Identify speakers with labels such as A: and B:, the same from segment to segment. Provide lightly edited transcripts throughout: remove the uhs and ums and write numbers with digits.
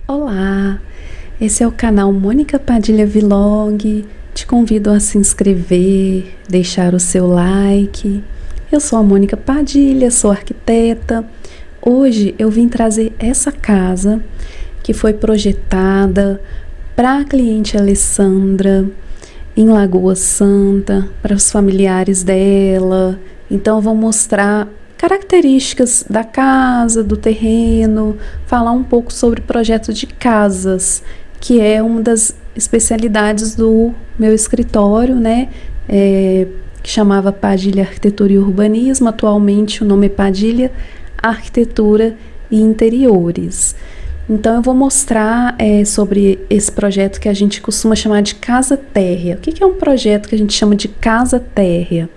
A: Olá, esse é o canal Mônica Padilha Vlog. Te convido a se inscrever, deixar o seu like. Eu sou a Mônica Padilha, sou arquiteta. Hoje eu vim trazer essa casa que foi projetada para a cliente Alessandra em Lagoa Santa, para os familiares dela. Então eu vou mostrar características da casa, do terreno, falar um pouco sobre o projeto de casas, que é uma das especialidades do meu escritório, né? Que chamava Padilha Arquitetura e Urbanismo. Atualmente o nome é Padilha Arquitetura e Interiores. Então eu vou mostrar sobre esse projeto que a gente costuma chamar de casa térrea. O que é um projeto que a gente chama de casa térrea?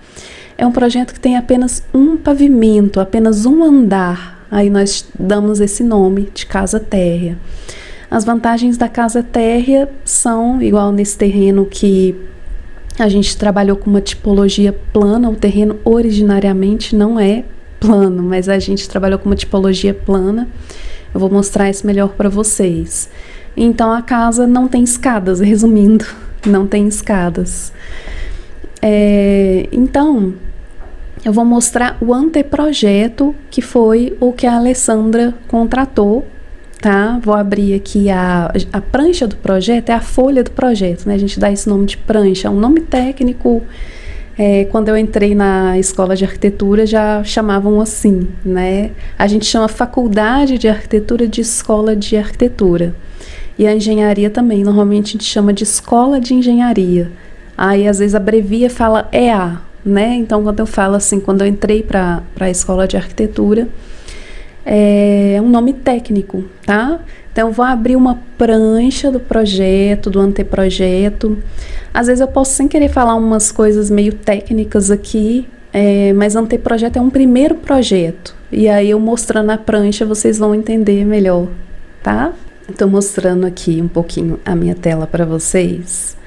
A: É um projeto que tem apenas um pavimento, apenas um andar. Aí nós damos esse nome de casa térrea. As vantagens da casa térrea são, igual nesse terreno que a gente trabalhou com uma tipologia plana. O terreno originariamente não é plano, mas a gente trabalhou com uma tipologia plana. Eu vou mostrar isso melhor para vocês. Então a casa não tem escadas, resumindo, não tem escadas. Então eu vou mostrar o anteprojeto, que foi o que a Alessandra contratou, tá? Vou abrir aqui a prancha do projeto, é a folha do projeto, né? A gente dá esse nome de prancha, é um nome técnico. Quando eu entrei na escola de arquitetura já chamavam assim, né? A gente chama faculdade de arquitetura de escola de arquitetura. E a engenharia também, normalmente a gente chama de escola de engenharia. Aí às vezes abrevia e fala EA, né? Então quando eu falo assim, quando eu entrei para a escola de arquitetura, é um nome técnico, tá? Então eu vou abrir uma prancha do projeto, do anteprojeto. Às vezes eu posso sem querer falar umas coisas meio técnicas aqui, mas anteprojeto é um primeiro projeto. E aí eu mostrando a prancha vocês vão entender melhor, tá? Estou mostrando aqui um pouquinho a minha tela para vocês.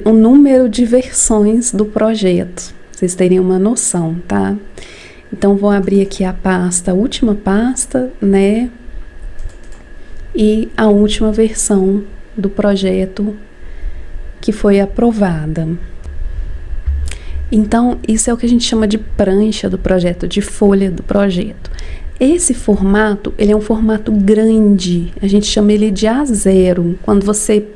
A: O número de versões do projeto, vocês terem uma noção, tá? Então vou abrir aqui a pasta, a última pasta, né? E a última versão do projeto que foi aprovada. Então isso é o que a gente chama de prancha do projeto, de folha do projeto. Esse formato, ele é um formato grande, a gente chama ele de A0. Quando você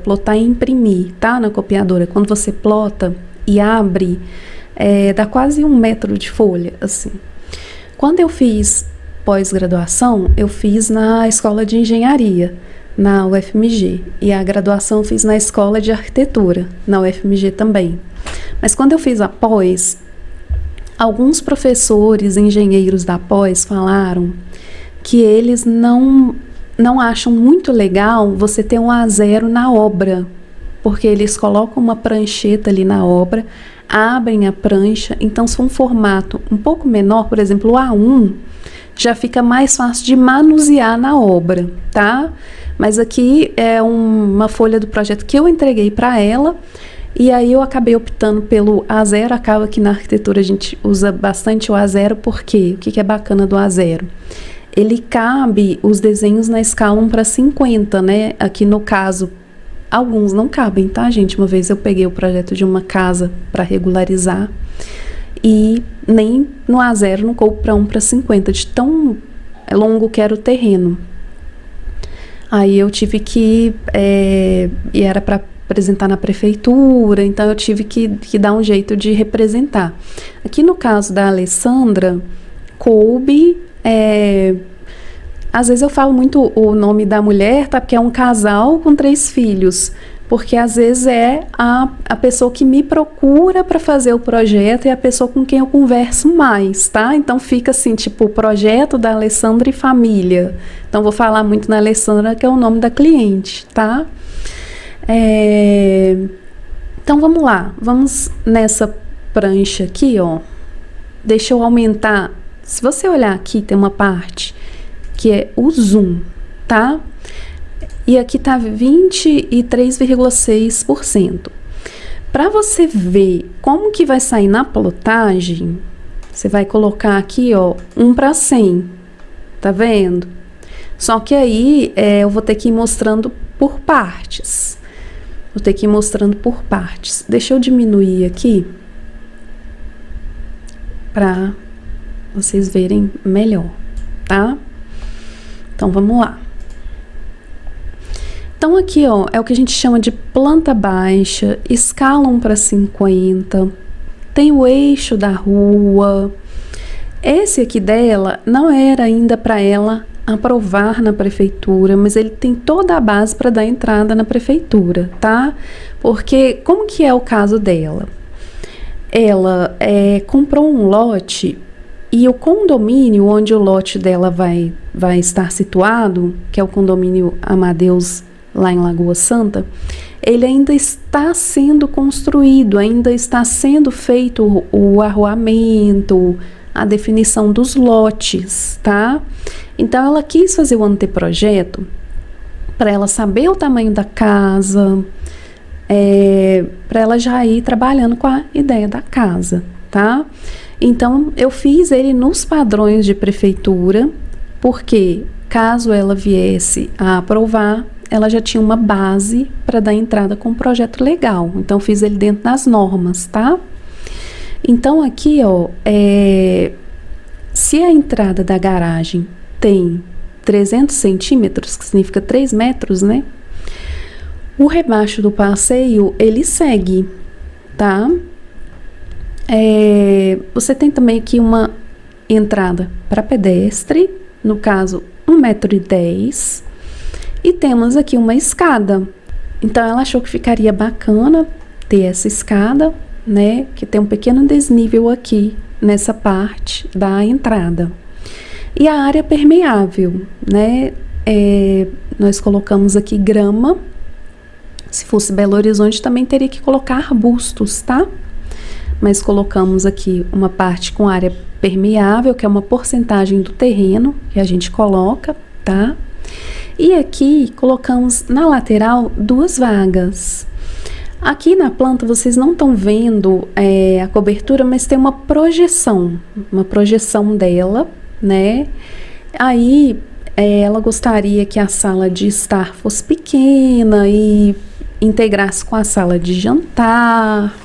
A: plotar e imprimir, tá? Na copiadora, quando você plota e abre, dá quase 1 metro de folha, assim. Quando eu fiz pós-graduação, eu fiz na escola de engenharia, na UFMG, e a graduação eu fiz na escola de arquitetura, na UFMG também. Mas quando eu fiz a pós, alguns professores, engenheiros da pós falaram que eles não acham muito legal você ter um A0 na obra, porque eles colocam uma prancheta ali na obra, abrem a prancha. Então se for um formato um pouco menor, por exemplo o A1, já fica mais fácil de manusear na obra, tá? Mas aqui é uma folha do projeto que eu entreguei para ela, e aí eu acabei optando pelo A0. Acaba que na arquitetura a gente usa bastante o A0, porque o que é bacana do A0? Ele cabe os desenhos na escala 1:50, né? Aqui no caso, alguns não cabem, tá, gente? Uma vez eu peguei o projeto de uma casa para regularizar e nem no A0 não coube para 1:50, de tão longo que era o terreno. Aí eu tive que, e era para apresentar na prefeitura, então eu tive que dar um jeito de representar. Aqui no caso da Alessandra, coube. Às vezes eu falo muito o nome da mulher, tá? Porque é um casal com 3 filhos, porque às vezes é a pessoa que me procura para fazer o projeto e a pessoa com quem eu converso mais, tá? Então fica assim, tipo, o projeto da Alessandra e família. Então vou falar muito na Alessandra, que é o nome da cliente, tá? Então vamos lá, vamos nessa prancha aqui, ó. Deixa eu aumentar. Se você olhar aqui, tem uma parte que é o zoom, tá? E aqui tá 23,6%. Para você ver como que vai sair na plotagem, você vai colocar aqui, ó, 1:100, Tá vendo? Só que aí eu vou ter que ir mostrando por partes. Vou ter que ir mostrando por partes. Deixa eu diminuir aqui para vocês verem melhor, tá? Então vamos lá. Então aqui, ó, é o que a gente chama de planta baixa, escala 1 para 50, tem o eixo da rua. Esse aqui dela não era ainda para ela aprovar na prefeitura, mas ele tem toda a base para dar entrada na prefeitura, tá? Porque como que é o caso dela? Ela comprou um lote e o condomínio onde o lote dela vai estar situado, que é o condomínio Amadeus, lá em Lagoa Santa, ele ainda está sendo construído, ainda está sendo feito o arruamento, a definição dos lotes, tá? Então ela quis fazer o anteprojeto para ela saber o tamanho da casa, para ela já ir trabalhando com a ideia da casa, tá? Então eu fiz ele nos padrões de prefeitura, porque caso ela viesse a aprovar, ela já tinha uma base para dar entrada com um projeto legal. Então fiz ele dentro das normas, tá? Então aqui, ó, se a entrada da garagem tem 300 centímetros, que significa 3 metros, né? O rebaixo do passeio, ele segue, tá? Você tem também aqui uma entrada para pedestre, no caso 1,10 m, e temos aqui uma escada. Então ela achou que ficaria bacana ter essa escada, né, que tem um pequeno desnível aqui nessa parte da entrada. E a área permeável, né, nós colocamos aqui grama. Se fosse Belo Horizonte também teria que colocar arbustos, tá? Mas colocamos aqui uma parte com área permeável, que é uma porcentagem do terreno que a gente coloca, tá? E aqui colocamos na lateral 2 vagas. Aqui na planta vocês não estão vendo a cobertura, mas tem uma projeção dela, né? Aí ela gostaria que a sala de estar fosse pequena e integrasse com a sala de jantar.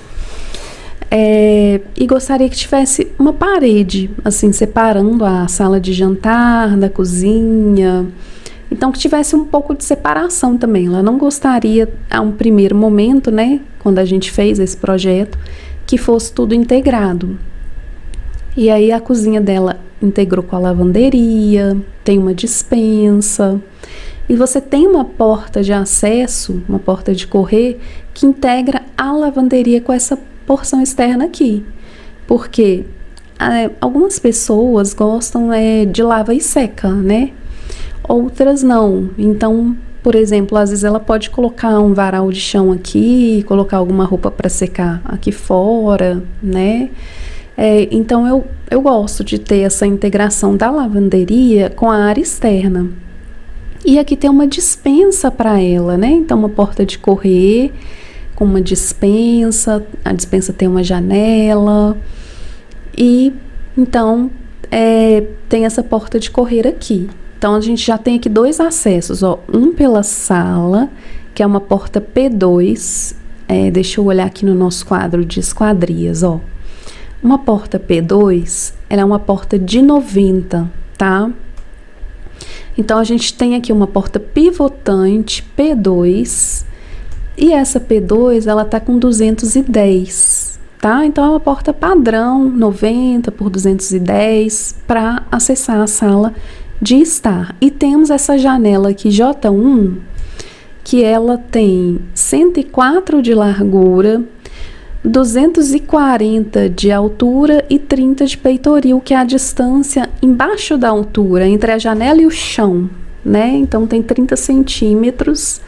A: E gostaria que tivesse uma parede, assim, separando a sala de jantar da cozinha. Então, que tivesse um pouco de separação também. Ela não gostaria, a um primeiro momento, né, quando a gente fez esse projeto, que fosse tudo integrado. E aí a cozinha dela integrou com a lavanderia, tem uma despensa. E você tem uma porta de acesso, uma porta de correr, que integra a lavanderia com essa porção externa aqui. Porque algumas pessoas gostam de lava e seca, né? Outras não. Então, por exemplo, às vezes ela pode colocar um varal de chão aqui, colocar alguma roupa para secar aqui fora, né? Então eu gosto de ter essa integração da lavanderia com a área externa. E aqui tem uma despensa para ela, né? Então uma porta de correr com uma despensa, a despensa tem uma janela e então tem essa porta de correr aqui. Então a gente já tem aqui 2 acessos, ó, um pela sala, que é uma porta P2, deixa eu olhar aqui no nosso quadro de esquadrias, ó. Uma porta P2, ela é uma porta de 90, tá? Então a gente tem aqui uma porta pivotante P2, e essa P2 ela tá com 210, tá? Então é uma porta padrão 90 por 210 para acessar a sala de estar. E temos essa janela aqui J1, que ela tem 104 de largura, 240 de altura e 30 de peitoril, que é a distância embaixo da altura, entre a janela e o chão, né? Então tem 30 centímetros.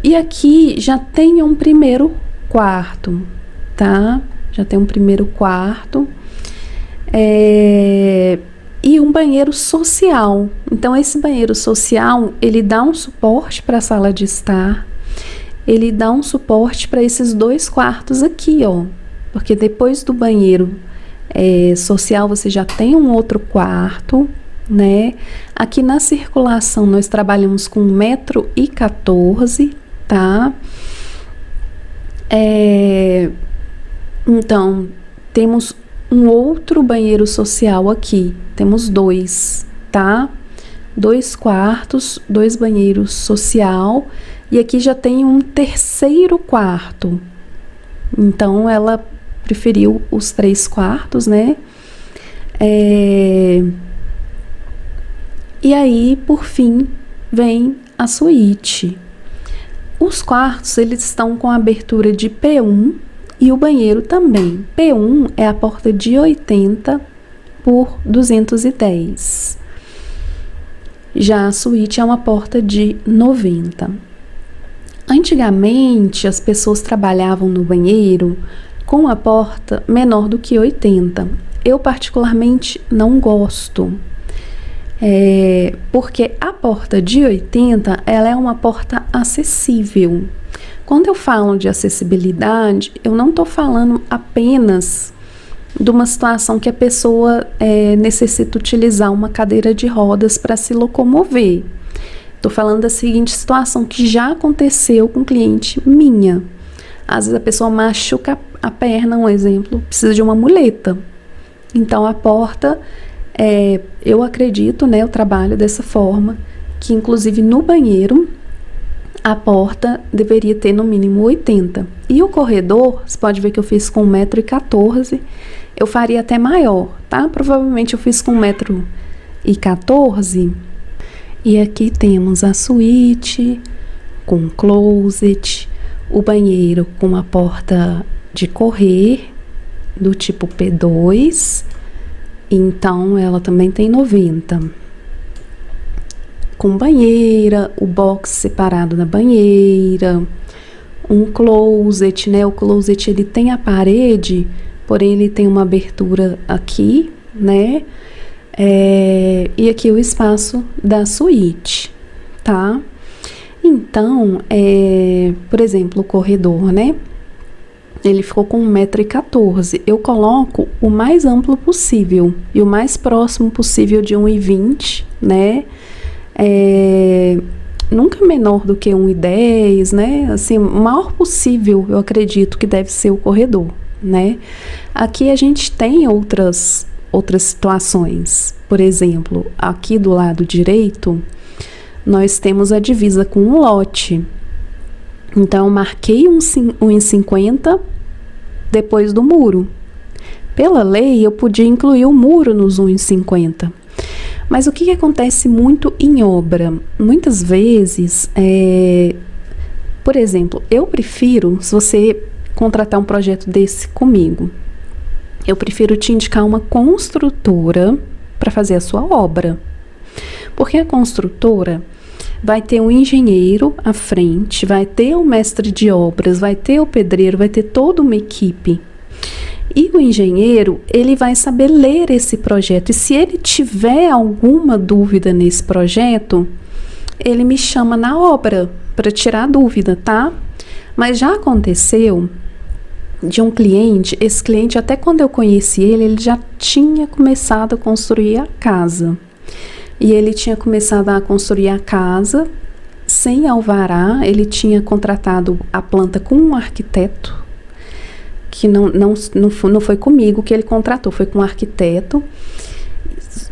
A: E aqui já tem um primeiro quarto, tá? Já tem um primeiro quarto. E um banheiro social. Então esse banheiro social, ele dá um suporte para a sala de estar, ele dá um suporte para esses 2 quartos aqui, ó, porque depois do banheiro social, você já tem um outro quarto, né? Aqui na circulação nós trabalhamos com 1,14 m, tá? Então, temos um outro banheiro social aqui, temos 2, tá? 2 quartos, 2 banheiros social, e aqui já tem um terceiro quarto. Então, ela preferiu os 3 quartos, né? E aí, por fim, vem a suíte. Os quartos, eles estão com abertura de P1 e o banheiro também. P1 é a porta de 80 por 210. Já a suíte é uma porta de 90. Antigamente, as pessoas trabalhavam no banheiro com a porta menor do que 80. Eu, particularmente, não gosto. Porque a porta de 80, ela é uma porta acessível. Quando eu falo de acessibilidade, eu não estou falando apenas de uma situação que a pessoa necessita utilizar uma cadeira de rodas para se locomover. Estou falando da seguinte situação que já aconteceu com cliente minha. Às vezes a pessoa machuca a perna, um exemplo, precisa de uma muleta. Então a porta, eu acredito, né, eu trabalho dessa forma, que inclusive no banheiro a porta deveria ter no mínimo 80. E o corredor, você pode ver que eu fiz com 1,14 m, eu faria até maior, tá? Provavelmente eu fiz com 1,14 m. E aqui temos a suíte com closet, o banheiro com a porta de correr do tipo P2, então ela também tem 90. Com banheira, o box separado da banheira, um closet, né? O closet ele tem a parede, porém ele tem uma abertura aqui, né? E aqui o espaço da suíte, tá? Então, por exemplo, o corredor, né? Ele ficou com 1,14 m. Eu coloco o mais amplo possível e o mais próximo possível de 1,20 m, né? Nunca menor do que 1,10 m, né? Assim, o maior possível, eu acredito que deve ser o corredor, né? Aqui a gente tem outras situações. Por exemplo, aqui do lado direito, nós temos a divisa com um lote. Então, eu marquei 1,50 m depois do muro. Pela lei, eu podia incluir o muro nos 1,50 m. Mas o que acontece muito em obra? Muitas vezes, por exemplo, eu prefiro, se você contratar um projeto desse comigo, eu prefiro te indicar uma construtora para fazer a sua obra. Porque a construtora vai ter um engenheiro à frente, vai ter o mestre de obras, vai ter o pedreiro, vai ter toda uma equipe. E o engenheiro, ele vai saber ler esse projeto. E se ele tiver alguma dúvida nesse projeto, ele me chama na obra para tirar a dúvida, tá? Mas já aconteceu de um cliente, esse cliente, até quando eu conheci ele, ele já tinha começado a construir a casa. E ele tinha começado a construir a casa sem alvará, ele tinha contratado a planta com um arquiteto, que não foi comigo que ele contratou, foi com um arquiteto.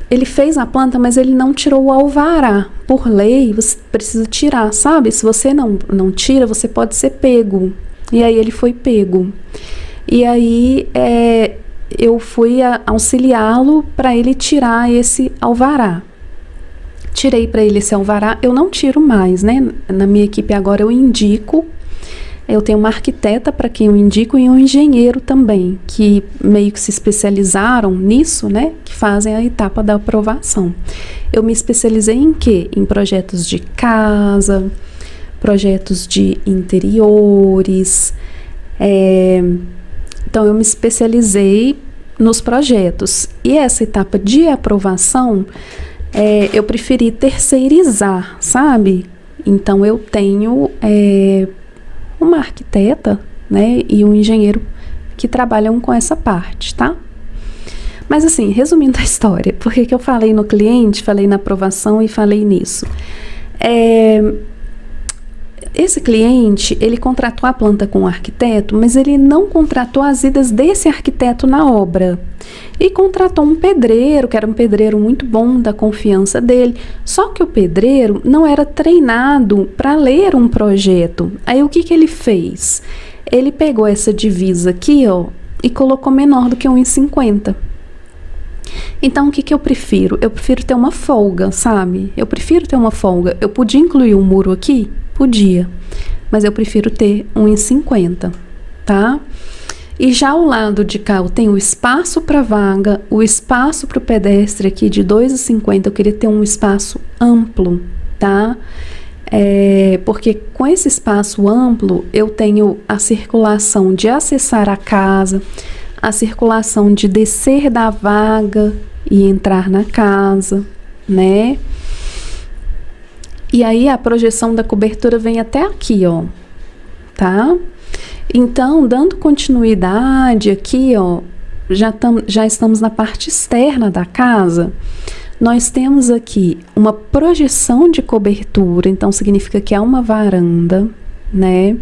A: Ele fez a planta, mas ele não tirou o alvará. Por lei, você precisa tirar, sabe? Se você não tira, você pode ser pego. E aí ele foi pego. E aí eu fui auxiliá-lo para ele tirar esse alvará. Tirei para ele esse alvará. Eu não tiro mais, né? Na minha equipe agora eu indico. Eu tenho uma arquiteta para quem eu indico e um engenheiro também, que meio que se especializaram nisso, né? Que fazem a etapa da aprovação. Eu me especializei em quê? Em projetos de casa, projetos de interiores. Então, eu me especializei nos projetos. E essa etapa de aprovação, eu preferi terceirizar, sabe? Então, eu tenho uma arquiteta, né, e um engenheiro que trabalham com essa parte, tá? Mas assim, resumindo a história, por que eu falei no cliente, falei na aprovação e falei nisso? Esse cliente, ele contratou a planta com o arquiteto, mas ele não contratou as idas desse arquiteto na obra. E contratou um pedreiro, que era um pedreiro muito bom, da confiança dele. Só que o pedreiro não era treinado para ler um projeto. Aí o que ele fez? Ele pegou essa divisa aqui, ó, e colocou menor do que 1,50. Então, o que eu prefiro? Eu prefiro ter uma folga, sabe? Eu prefiro ter uma folga. Eu podia incluir um muro aqui? Podia. Mas eu prefiro ter 1,50, tá? E já ao lado de cá eu tenho o espaço para vaga, o espaço para o pedestre aqui de 2,50. Eu queria ter um espaço amplo, tá? Porque com esse espaço amplo eu tenho a circulação de acessar a casa, a circulação de descer da vaga e entrar na casa, né? E aí a projeção da cobertura vem até aqui, ó, tá? Então, dando continuidade aqui, ó, já estamos na parte externa da casa. Nós temos aqui uma projeção de cobertura, então significa que há uma varanda, né?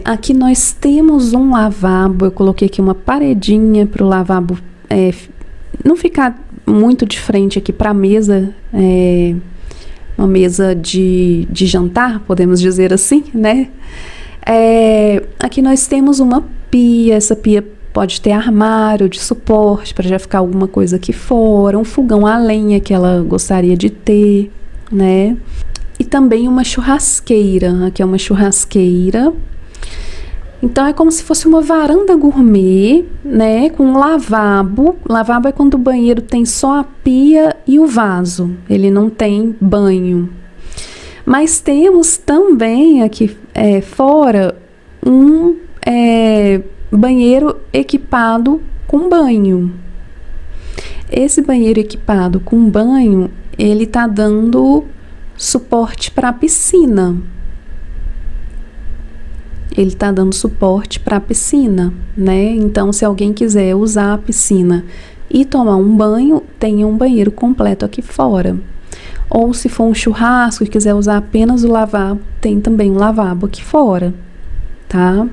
A: Aqui nós temos um lavabo, eu coloquei aqui uma paredinha para o lavabo não ficar muito de frente aqui para a mesa, uma mesa de jantar, podemos dizer assim, né? Aqui nós temos uma pia, essa pia pode ter armário de suporte para já ficar alguma coisa aqui fora, um fogão a lenha que ela gostaria de ter, né? E também uma churrasqueira, aqui é uma churrasqueira. Então é como se fosse uma varanda gourmet, né, com um lavabo. Lavabo é quando o banheiro tem só a pia e o vaso, ele não tem banho. Mas temos também aqui fora um banheiro equipado com banho. Esse banheiro equipado com banho, ele tá dando suporte para a piscina. Ele tá dando suporte para a piscina, né? Então, se alguém quiser usar a piscina e tomar um banho, tem um banheiro completo aqui fora. Ou se for um churrasco e quiser usar apenas o lavabo, tem também um lavabo aqui fora, tá?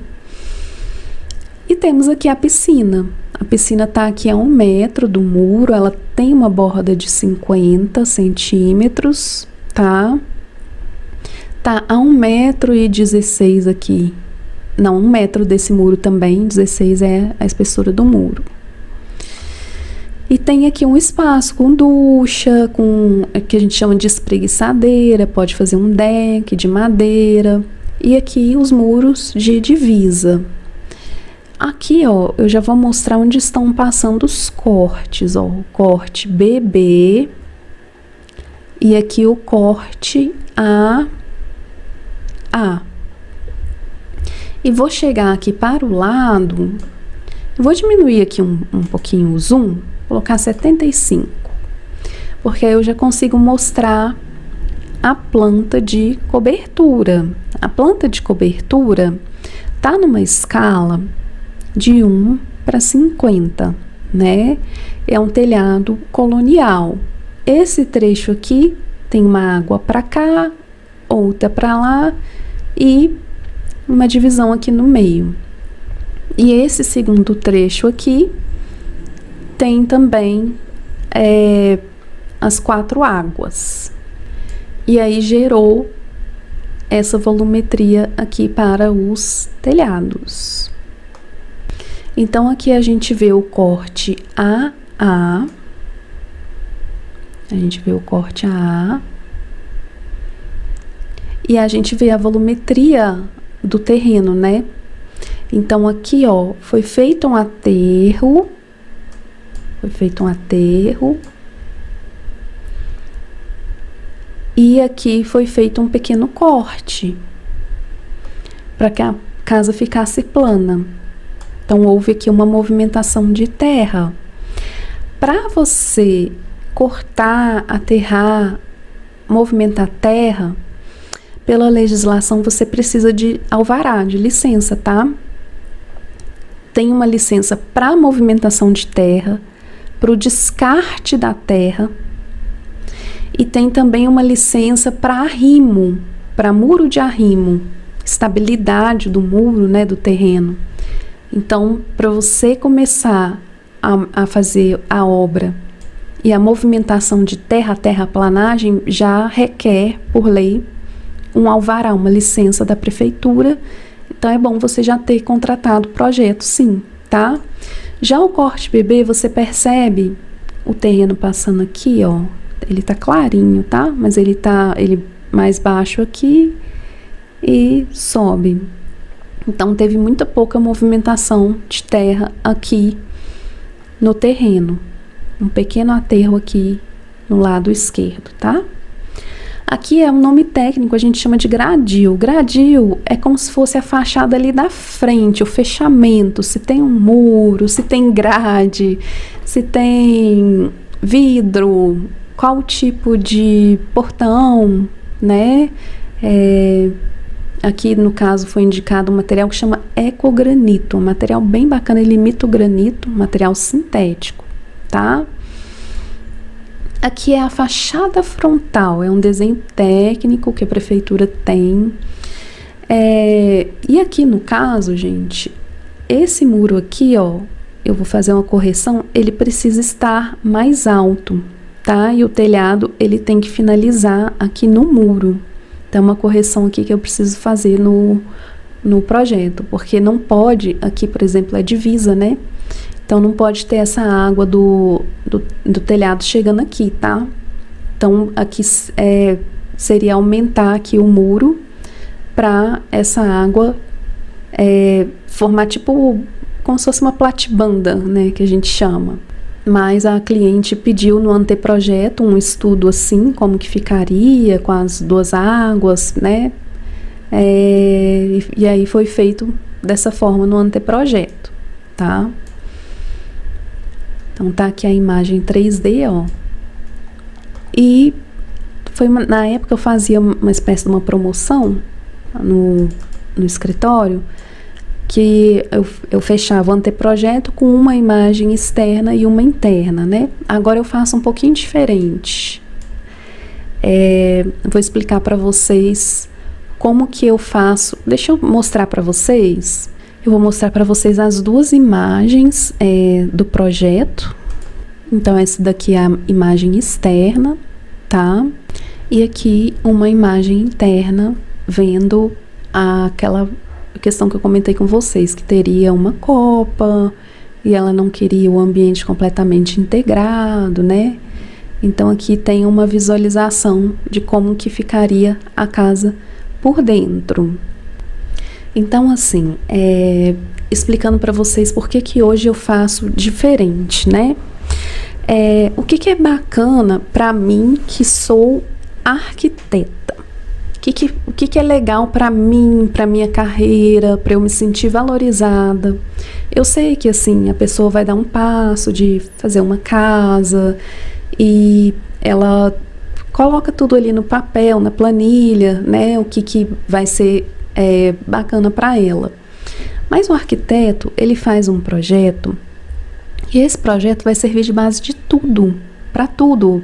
A: E temos aqui a piscina. A piscina tá aqui a 1 metro do muro, ela tem uma borda de 50 centímetros, tá? Tá a 1,16 m aqui. Não, 1 metro desse muro também, 16 é a espessura do muro. E tem aqui um espaço com ducha, com que a gente chama de espreguiçadeira, pode fazer um deck de madeira. E aqui os muros de divisa. Aqui, ó, eu já vou mostrar onde estão passando os cortes, ó. O corte BB e aqui o corte AA. E vou chegar aqui para o lado, vou diminuir aqui um pouquinho o zoom, colocar 75, porque aí eu já consigo mostrar a planta de cobertura. A planta de cobertura tá numa escala de 1:50, né? É um telhado colonial. Esse trecho aqui tem uma água para cá, outra para lá e uma divisão aqui no meio. E esse segundo trecho aqui tem também as 4 águas. E aí gerou essa volumetria aqui para os telhados. Então aqui a gente vê o corte AA. A gente vê o corte AA. E a gente vê a volumetria do terreno, né? Então aqui, ó, foi feito um aterro. E aqui foi feito um pequeno corte para que a casa ficasse plana. Então houve aqui uma movimentação de terra. Para você cortar, aterrar, movimentar terra, pela legislação você precisa de alvará, de licença, tá? tem uma licença para movimentação de terra, para o descarte da terra, e tem também uma licença para arrimo, para muro de arrimo, estabilidade do muro, né, do terreno. Então, para você começar a fazer a obra e a movimentação de terra a terraplanagem, já requer, por lei, um alvará, uma licença da prefeitura. Então, é bom você já ter contratado o projeto, sim, tá? Já o corte bebê, você percebe o terreno passando aqui, ó. Ele tá clarinho, tá? Mas ele mais baixo aqui e sobe. Então, teve muita pouca movimentação de terra aqui no terreno. Um pequeno aterro aqui no lado esquerdo, tá? Aqui é um nome técnico, a gente chama de gradil. Gradil é como se fosse a fachada ali da frente, o fechamento, se tem um muro, se tem grade, se tem vidro, qual tipo de portão, né? Aqui no caso foi indicado um material que chama ecogranito, um material bem bacana, ele imita o granito, um material sintético, tá? Aqui é a fachada frontal, é um desenho técnico que a prefeitura tem. E aqui no caso, gente, esse muro aqui, ó, eu vou fazer uma correção, ele precisa estar mais alto, tá? E o telhado, ele tem que finalizar aqui no muro. Então, uma correção aqui que eu preciso fazer no projeto, porque não pode, aqui, por exemplo, é divisa, né? Então, não pode ter essa água do telhado chegando aqui, tá? Então, aqui seria aumentar aqui o muro para essa água formar tipo como se fosse uma platibanda, né? Que a gente chama. Mas a cliente pediu no anteprojeto um estudo assim, como que ficaria com as duas águas, né? E aí foi feito dessa forma no anteprojeto, tá? Então tá aqui a imagem 3D, ó. E na época eu fazia uma espécie de uma promoção no escritório, que eu fechava o anteprojeto com uma imagem externa e uma interna, né? Agora eu faço um pouquinho diferente. Vou explicar para vocês como que eu faço. Deixa eu mostrar para vocês. Eu vou mostrar para vocês as duas imagens do projeto. Então, essa daqui é a imagem externa, tá? E aqui uma imagem interna, vendo aquela questão que eu comentei com vocês, que teria uma copa e ela não queria o ambiente completamente integrado, né? Então, aqui tem uma visualização de como que ficaria a casa por dentro. Então, assim, explicando para vocês por que hoje eu faço diferente, né? O que é bacana para mim, que sou arquiteta? O que é legal para mim, para minha carreira, para eu me sentir valorizada? Eu sei que, assim, a pessoa vai dar um passo de fazer uma casa e ela coloca tudo ali no papel, na planilha, né? O que vai ser bacana para ela. Mas o arquiteto, ele faz um projeto e esse projeto vai servir de base de tudo,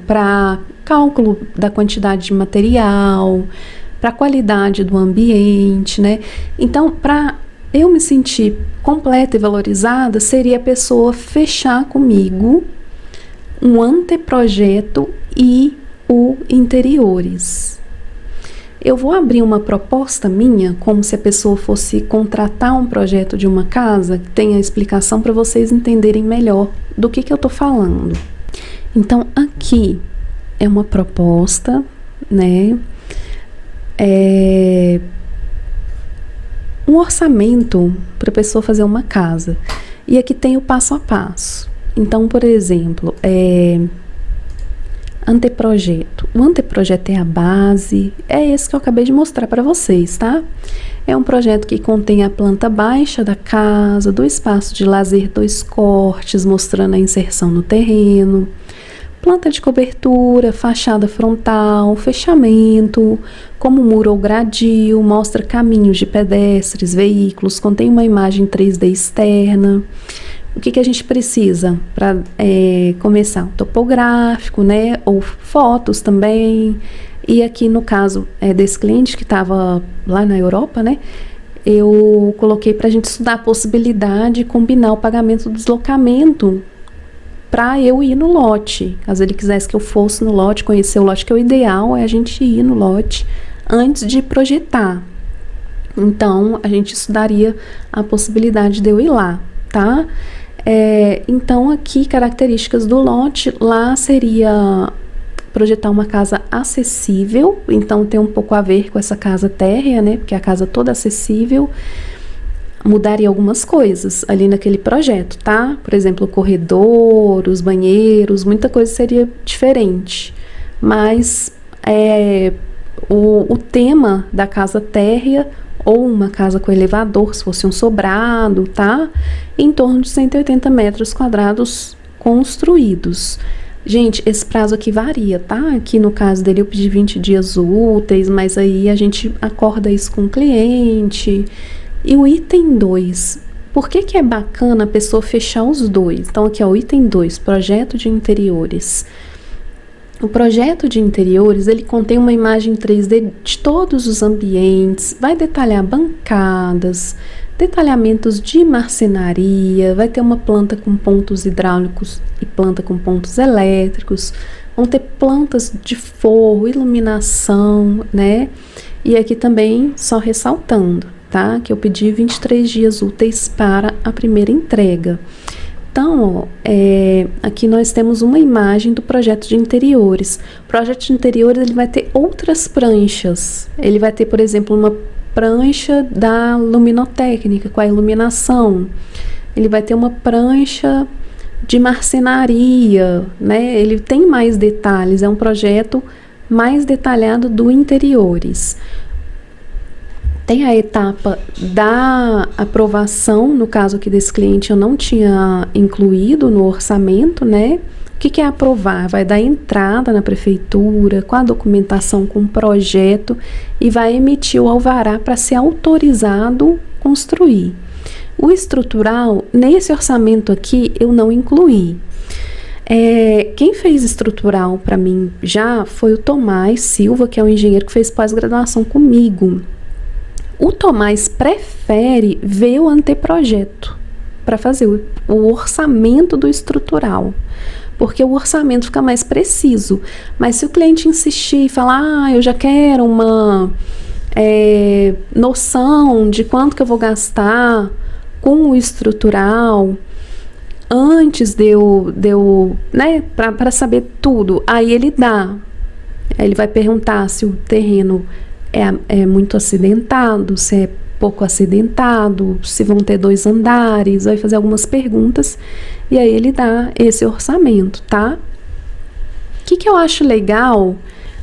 A: para cálculo da quantidade de material, para qualidade do ambiente, né? Então, para eu me sentir completa e valorizada, seria a pessoa fechar comigo um anteprojeto e o interiores. Eu vou abrir uma proposta minha, como se a pessoa fosse contratar um projeto de uma casa, que tenha explicação para vocês entenderem melhor do que eu tô falando. Então, aqui é uma proposta, né? Um orçamento para a pessoa fazer uma casa. E aqui tem o passo a passo. Então, por exemplo, anteprojeto. O anteprojeto é a base, é esse que eu acabei de mostrar para vocês, tá? É um projeto que contém a planta baixa da casa, do espaço de lazer, 2 cortes, mostrando a inserção no terreno. planta de cobertura, fachada frontal, fechamento, como muro ou gradil, mostra caminhos de pedestres, veículos, contém uma imagem 3D externa. O que a gente precisa para começar? Topográfico, né? Ou fotos também. E aqui no caso desse cliente que estava lá na Europa, né? Eu coloquei para a gente estudar a possibilidade de combinar o pagamento do deslocamento para eu ir no lote. Caso ele quisesse que eu fosse no lote, conhecer o lote, que o ideal é a gente ir no lote antes de projetar. Então, a gente estudaria a possibilidade de eu ir lá, tá? Então, aqui, características do lote, lá seria projetar uma casa acessível, então tem um pouco a ver com essa casa térrea, né? Porque a casa toda acessível. Mudaria algumas coisas ali naquele projeto, tá? Por exemplo, o corredor, os banheiros, muita coisa seria diferente. Mas o tema da casa térrea ou uma casa com elevador, se fosse um sobrado, tá? Em torno de 180 metros quadrados construídos. Gente, esse prazo aqui varia, tá? Aqui no caso dele eu pedi 20 dias úteis, mas aí a gente acorda isso com o cliente. E o item 2, por que é bacana a pessoa fechar os dois? Então aqui é o item 2, projeto de interiores. O projeto de interiores, ele contém uma imagem 3D de todos os ambientes, vai detalhar bancadas, detalhamentos de marcenaria, vai ter uma planta com pontos hidráulicos e planta com pontos elétricos, vão ter plantas de forro, iluminação, né? E aqui também, só ressaltando, tá? Que eu pedi 23 dias úteis para a primeira entrega. Então, aqui nós temos uma imagem do projeto de interiores. O projeto de interiores, ele vai ter outras pranchas. Ele vai ter, por exemplo, uma prancha da luminotécnica, com a iluminação. Ele vai ter uma prancha de marcenaria, né? Ele tem mais detalhes, é um projeto mais detalhado do interiores. Tem a etapa da aprovação, no caso aqui desse cliente eu não tinha incluído no orçamento, né? O que é aprovar? Vai dar entrada na prefeitura com a documentação, com o projeto e vai emitir o alvará para ser autorizado construir. O estrutural, nesse orçamento aqui, eu não incluí. Quem fez estrutural para mim já foi o Tomás Silva, que é o engenheiro que fez pós-graduação comigo. O Tomás prefere ver o anteprojeto para fazer o orçamento do estrutural, porque o orçamento fica mais preciso. Mas se o cliente insistir e falar, eu já quero uma noção de quanto que eu vou gastar com o estrutural, antes de eu né, para saber tudo, aí ele dá. Aí ele vai perguntar se o terreno é muito acidentado, se é pouco acidentado, se vão ter 2 andares, vai fazer algumas perguntas e aí ele dá esse orçamento, tá? O que eu acho legal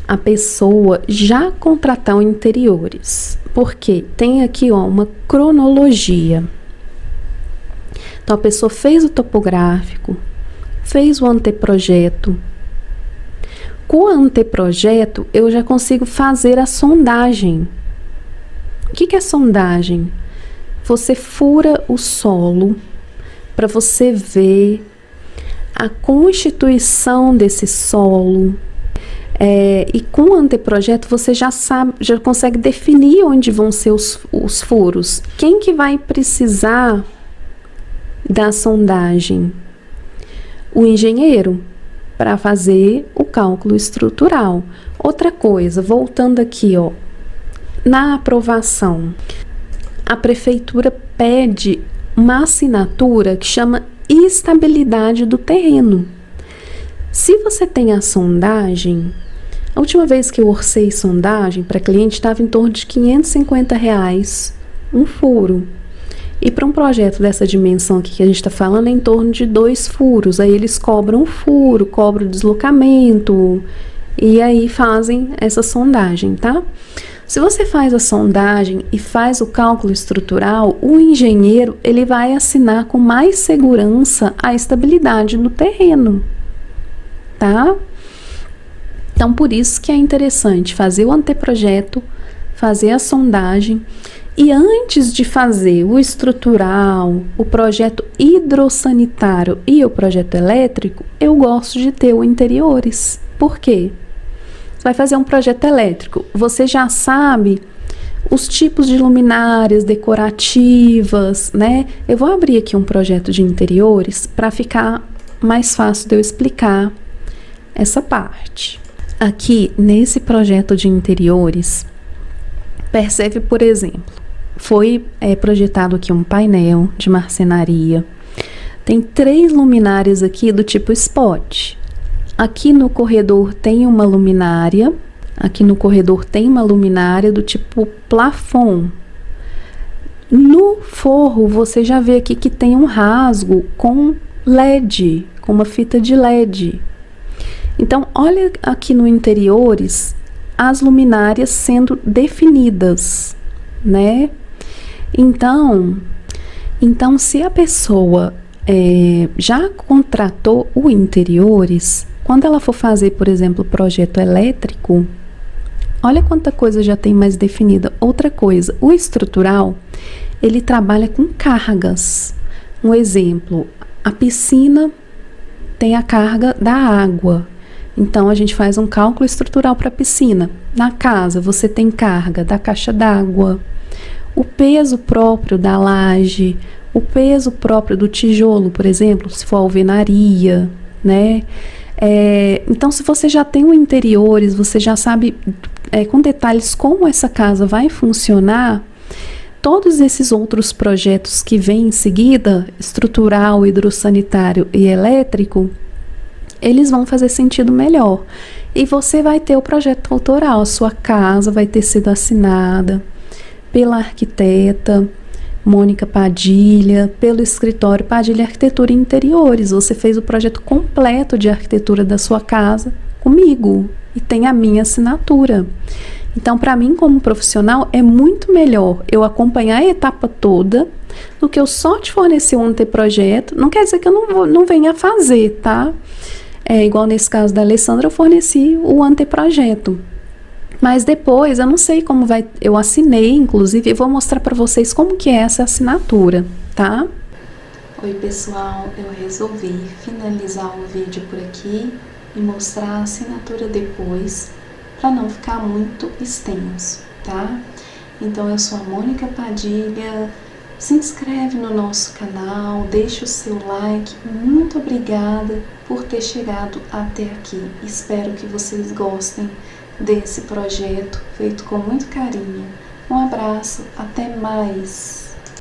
A: a pessoa já contratar o interiores, porque tem aqui uma cronologia. Então a pessoa fez o topográfico, fez o anteprojeto. Com o anteprojeto, eu já consigo fazer a sondagem. O que é sondagem? Você fura o solo para você ver a constituição desse solo. E com o anteprojeto, você já sabe, já consegue definir onde vão ser os furos. Quem que vai precisar da sondagem? O engenheiro, para fazer o cálculo estrutural. Outra coisa, voltando aqui, na aprovação, a prefeitura pede uma assinatura que chama estabilidade do terreno. Se você tem a sondagem, a última vez que eu orcei sondagem para cliente estava em torno de R$550 um furo. E para um projeto dessa dimensão aqui que a gente está falando, é em torno de 2 furos. Aí eles cobram o furo, cobram o deslocamento e aí fazem essa sondagem, tá? Se você faz a sondagem e faz o cálculo estrutural, o engenheiro ele vai assinar com mais segurança a estabilidade do terreno. tá? Então, por isso que é interessante fazer o anteprojeto, fazer a sondagem e antes de fazer o estrutural, o projeto hidrossanitário e o projeto elétrico, eu gosto de ter o interiores. Por quê? Você vai fazer um projeto elétrico, você já sabe os tipos de luminárias decorativas, né? Eu vou abrir aqui um projeto de interiores para ficar mais fácil de eu explicar essa parte. Aqui, nesse projeto de interiores, percebe, por exemplo, foi projetado aqui um painel de marcenaria. Tem 3 luminárias aqui do tipo spot. Aqui no corredor tem uma luminária. Aqui no corredor tem uma luminária do tipo plafond. No forro, você já vê aqui que tem um rasgo com LED, com uma fita de LED. Então, olha aqui no interiores as luminárias sendo definidas, né? Então se a pessoa já contratou o interiores, quando ela for fazer, por exemplo, projeto elétrico, olha quanta coisa já tem mais definida. Outra coisa, o estrutural, ele trabalha com cargas. Um exemplo, a piscina tem a carga da água. Então, a gente faz um cálculo estrutural para a piscina. Na casa, você tem carga da caixa d'água, o peso próprio da laje, o peso próprio do tijolo, por exemplo, se for alvenaria, né? Então, se você já tem o interiores, você já sabe com detalhes como essa casa vai funcionar, todos esses outros projetos que vêm em seguida, estrutural, hidrossanitário e elétrico, eles vão fazer sentido melhor. E você vai ter o projeto autoral, a sua casa vai ter sido assinada pela arquiteta Mônica Padilha, pelo escritório Padilha Arquitetura e Interiores. Você fez o projeto completo de arquitetura da sua casa comigo e tem a minha assinatura. Então, para mim, como profissional, é muito melhor eu acompanhar a etapa toda do que eu só te fornecer um anteprojeto. Não quer dizer que eu não venha fazer, tá? Igual nesse caso da Alessandra, eu forneci o anteprojeto. Mas depois, eu não sei como vai... Eu assinei, inclusive, e vou mostrar para vocês como que é essa assinatura, tá? Oi, pessoal. Eu resolvi finalizar o vídeo por aqui e mostrar a assinatura depois, para não ficar muito extenso, tá? Então, eu sou a Mônica Padilha. Se inscreve no nosso canal, deixa o seu like. Muito obrigada por ter chegado até aqui. Espero que vocês gostem desse projeto feito com muito carinho. Um abraço, até mais!